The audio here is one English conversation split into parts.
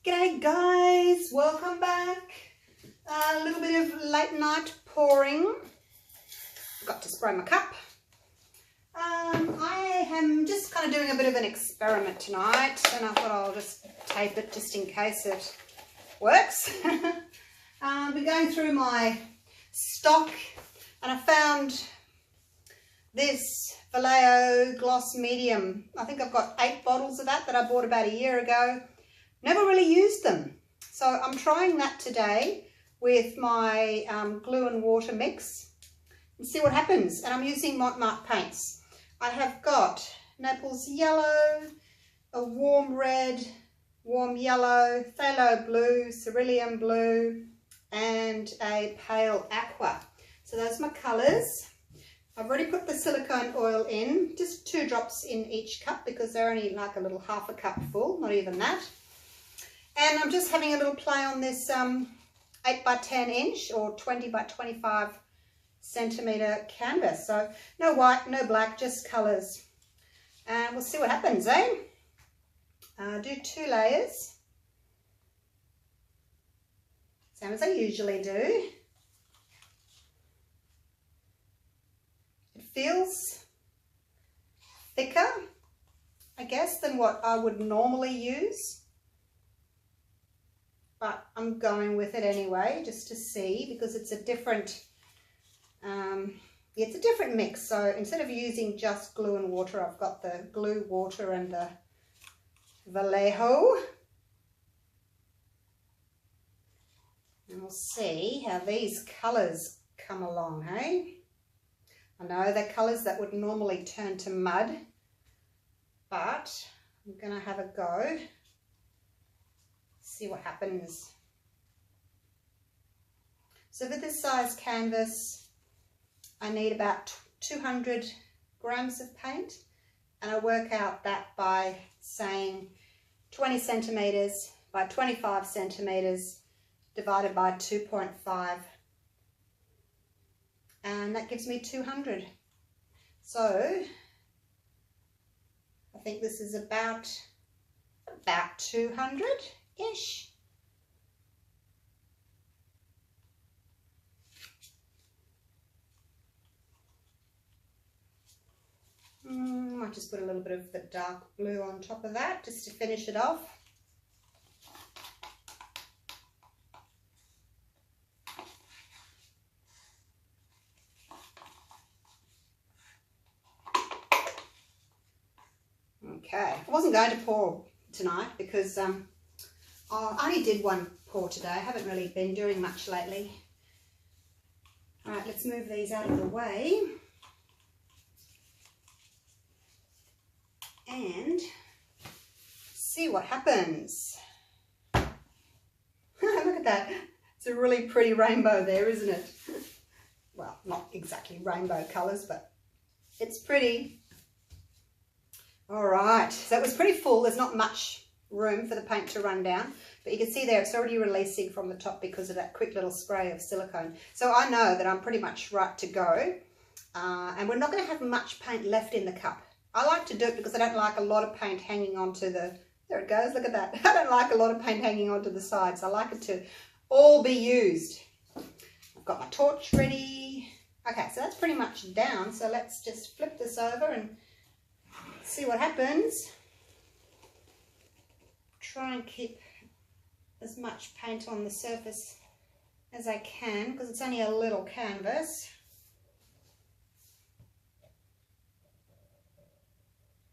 G'day guys, welcome back. A little bit of late night pouring. Got to spray my cup. I am just kind of doing a bit of an experiment tonight, and I thought I'll just tape it just in case it works. I've been going through my stock and I found this Vallejo gloss medium. I think I've got 8 bottles of that I bought about a year ago. Never really used them, so I'm trying that today with my glue and water mix and see what happens. And I'm using Mont Marte paints. I have got Naples yellow, a warm red, warm yellow, phthalo blue, cerulean blue, and a pale aqua. So those are my colours. I've already put the silicone oil in, just 2 drops in each cup because they're only like a little half a cup full, not even that. And I'm just having a little play on this 8 by 10 inch or 20 by 25 centimetre canvas. So no white, no black, just colours. And we'll see what happens, eh? Do 2 layers. Same as I usually do. It feels thicker, I guess, than what I would normally use. But I'm going with it anyway, just to see, because it's a different, it's a different mix. So instead of using just glue and water, I've got the glue, water, and the Vallejo. And we'll see how these colours come along, hey? I know they're colours that would normally turn to mud, but I'm going to have a go. See what happens. So with this size canvas, I need about 200 grams of paint, and I work out that by saying 20 centimetres by 25 centimetres divided by 2.5, and that gives me 200. So I think this is about 200-ish. Might just put a little bit of the dark blue on top of that just to finish it off. Okay, I wasn't going to pour tonight because I only did 1 pour today. I haven't really been doing much lately. All right, let's move these out of the way and see what happens. Look at that. It's a really pretty rainbow there, isn't it? Well, not exactly rainbow colours, but it's pretty. All right, so it was pretty full. There's not much room for the paint to run down, but you can see there it's already releasing from the top because of that quick little spray of silicone. So I know that I'm pretty much right to go, and we're not going to have much paint left in the cup. I like to do it because I don't like a lot of paint hanging onto the, there it goes, look at that. I don't like a lot of paint hanging onto the sides. I like it to all be used. I've got my torch ready. Okay, so that's pretty much down, so let's just flip this over and see what happens. Try and keep as much paint on the surface as I can because it's only a little canvas.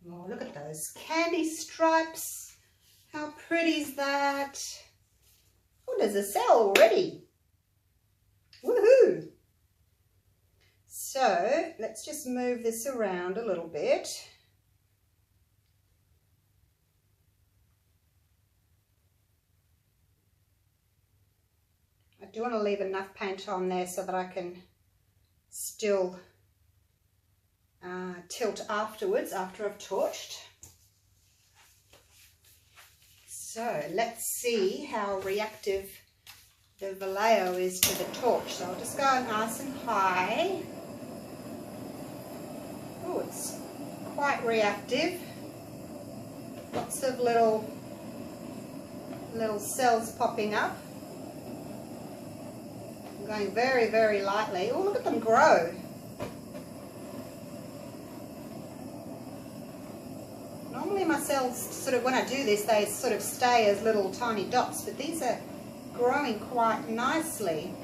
Oh, look at those candy stripes. How pretty is that? Oh, there's a cell already. Woohoo! So let's just move this around a little bit. I do want to leave enough paint on there so that I can still tilt afterwards after I've torched. So let's see how reactive the Vallejo is to the torch. So I'll just go nice and high. Oh, it's quite reactive. Lots of little little cells popping up. I'm going very, very lightly. Oh, look at them grow. Normally my cells, sort of when I do this, they sort of stay as little tiny dots, but these are growing quite nicely.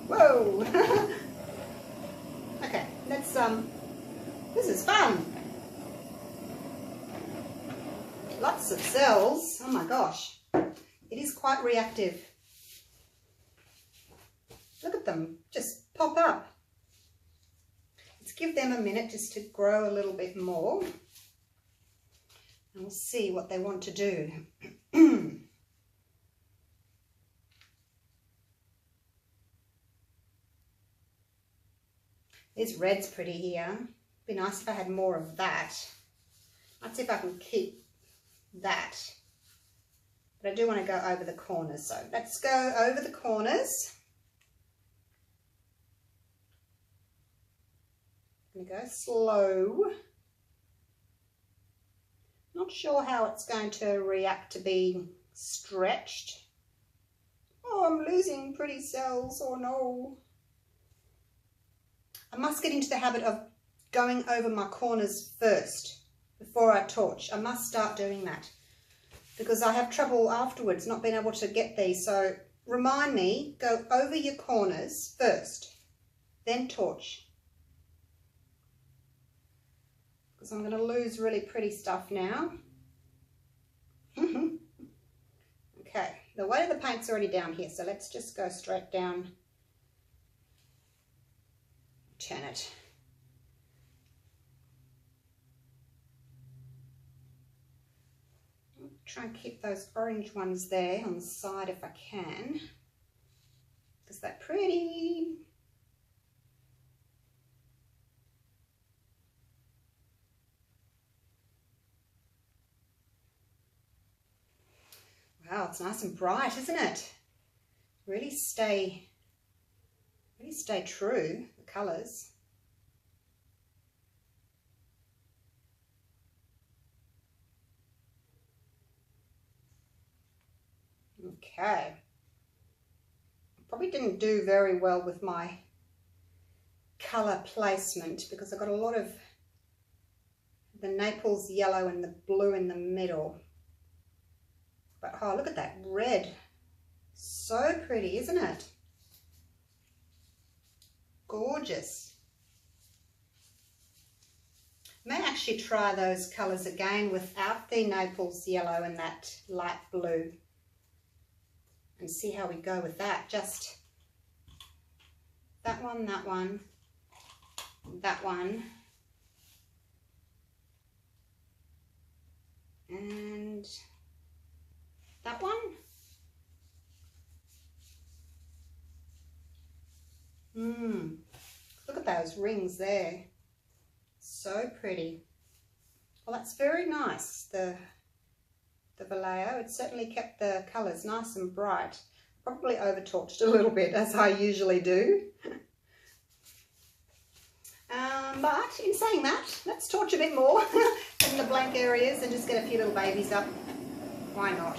Whoa! Okay, let's, this is fun. Lots of cells. Oh my gosh. It is quite reactive. Look at them just pop up. Let's give them a minute just to grow a little bit more. And we'll see what they want to do. This red's pretty here. Be nice if I had more of that. Let's see if I can keep that. But I do want to go over the corners, so let's go over the corners. I'm going to go slow. Not sure how it's going to react to being stretched. Oh, I'm losing pretty cells. Oh no. I must get into the habit of going over my corners first before I torch. I must start doing that because I have trouble afterwards not being able to get these. So remind me, go over your corners first, then torch. Because I'm going to lose really pretty stuff now. Okay, the weight of the paint's already down here, so let's just go straight down. Turn it. I'll try and keep those orange ones there on the side if I can, because they're pretty. Wow, it's nice and bright, isn't it? Really stay true, the colours. Okay. Probably didn't do very well with my colour placement because I got a lot of the Naples yellow and the blue in the middle. But oh, look at that red. So pretty, isn't it? Gorgeous. May actually try those colours again without the Naples yellow and that light blue and see how we go with that. Just that one, that one, that one, and that one. Look at those rings there. So pretty. Well, that's very nice, the Vallejo. It certainly kept the colours nice and bright. Probably over-torched a little bit, as I usually do. But in saying that, let's torch a bit more in the blank areas and just get a few little babies up. Why not?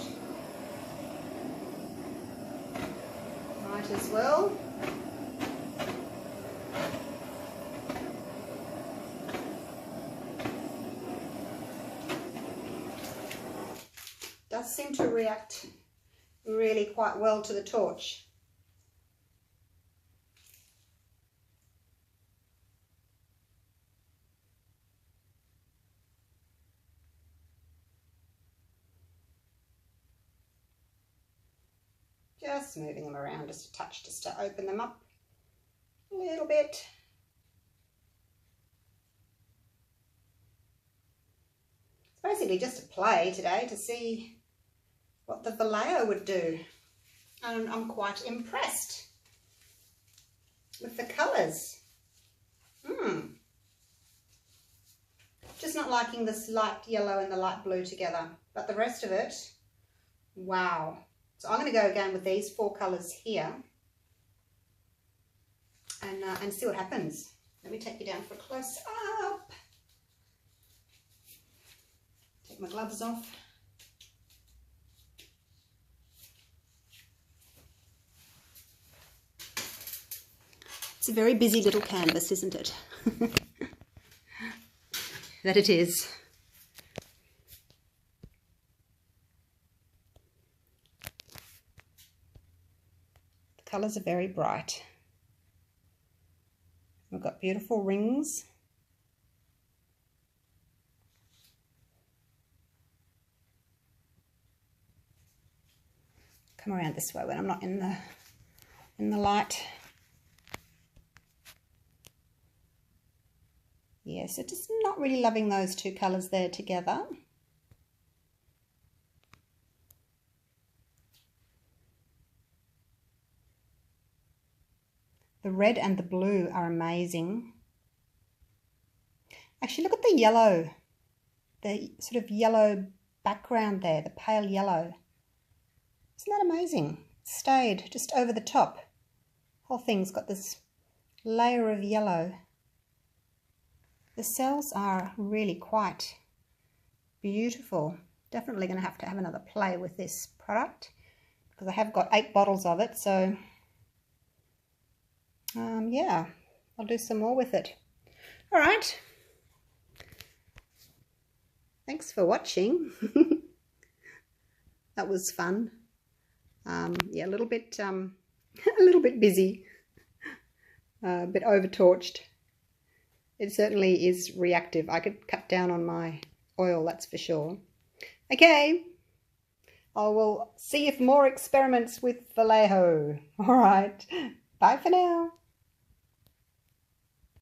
Might as well. Does seem to react really quite well to the torch. Just moving them around just a touch, just to open them up a little bit. It's basically just a play today to see what the Vallejo would do. And I'm quite impressed with the colours. Just not liking this light yellow and the light blue together, but the rest of it, wow. So I'm going to go again with these 4 colours here and see what happens. Let me take you down for a close up. Take my gloves off. It's a very busy little canvas, isn't it? That it is. The colours are very bright. We've got beautiful rings. Come around this way when I'm not in the light. Yeah, so just not really loving those two colours there together. The red and the blue are amazing. Actually, look at the yellow, the sort of yellow background there, the pale yellow. Isn't that amazing? It stayed just over the top. The whole thing's got this layer of yellow. The cells are really quite beautiful. Definitely going to have another play with this product because I have got 8 bottles of it. So, yeah, I'll do some more with it. All right. Thanks for watching. That was fun. Yeah, a little bit busy, a bit over-torched. It certainly is reactive. I could cut down on my oil, that's for sure. Okay, I will see you for more experiments with Vallejo. All right, bye for now.